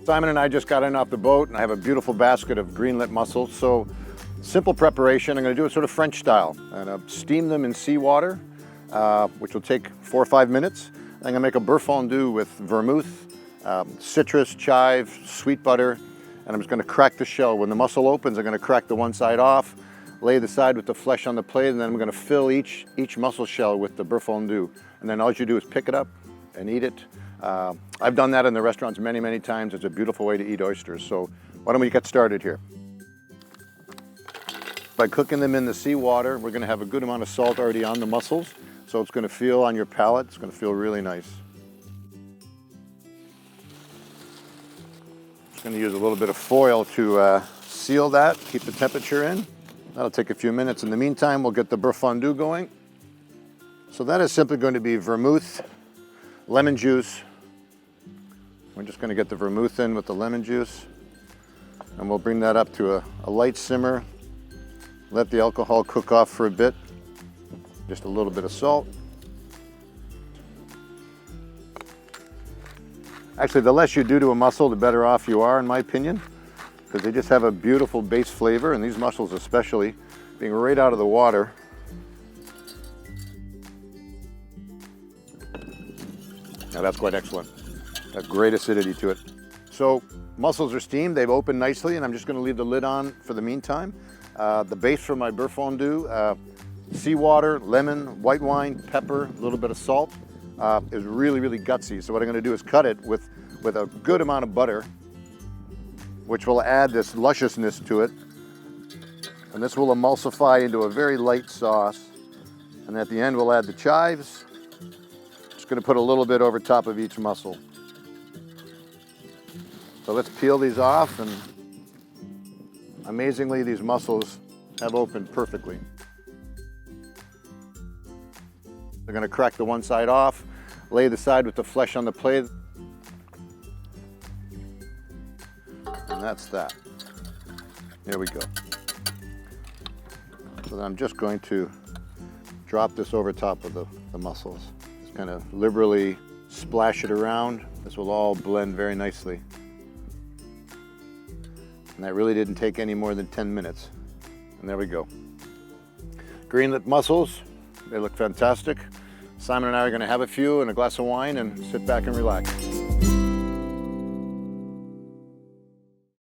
Simon and I just got in off the boat and I have a beautiful basket of greenlit mussels. So simple preparation. I'm going to do it sort of French style. I'm going to steam them in seawater, which will take 4 or 5 minutes. I'm going to make a beurre fondue with vermouth, citrus, chive, sweet butter, and I'm just going to crack the shell. When the mussel opens, I'm going to crack the one side off, lay the side with the flesh on the plate, and then I'm going to fill each mussel shell with the beurre fondue. And then all you do is pick it up and eat it. I've done that in the restaurants many, many times. It's a beautiful way to eat oysters. So why don't we get started here? By cooking them in the seawater, we're going to have a good amount of salt already on the mussels. So it's going to feel on your palate. It's going to feel really nice. Just going to use a little bit of foil to seal that, keep the temperature in. That'll take a few minutes. In the meantime, we'll get the beurre fondue going. So that is simply going to be vermouth, lemon juice. We're just going to get the vermouth in with the lemon juice, and we'll bring that up to a light simmer. Let the alcohol cook off for a bit. Just a little bit of salt. Actually, the less you do to a mussel, the better off you are, in my opinion, because they just have a beautiful base flavor, and these mussels especially, being right out of the water. Now that's quite excellent. Got great acidity to it. So mussels are steamed, they've opened nicely, and I'm just going to leave the lid on for the meantime. The base for my beurre fondue, seawater, lemon, white wine, pepper, a little bit of salt, is really, really gutsy. So what I'm going to do is cut it with a good amount of butter, which will add this lusciousness to it. And this will emulsify into a very light sauce. And at the end, we'll add the chives. Just going to put a little bit over top of each mussel. So let's peel these off, and amazingly, these mussels have opened perfectly. They're going to crack the one side off, lay the side with the flesh on the plate, and that's that. There we go. So then I'm just going to drop this over top of the mussels. Just kind of liberally splash it around. This will all blend very nicely. And that really didn't take any more than 10 minutes. And there we go. Greenlit mussels, they look fantastic. Simon and I are going to have a few and a glass of wine and sit back and relax.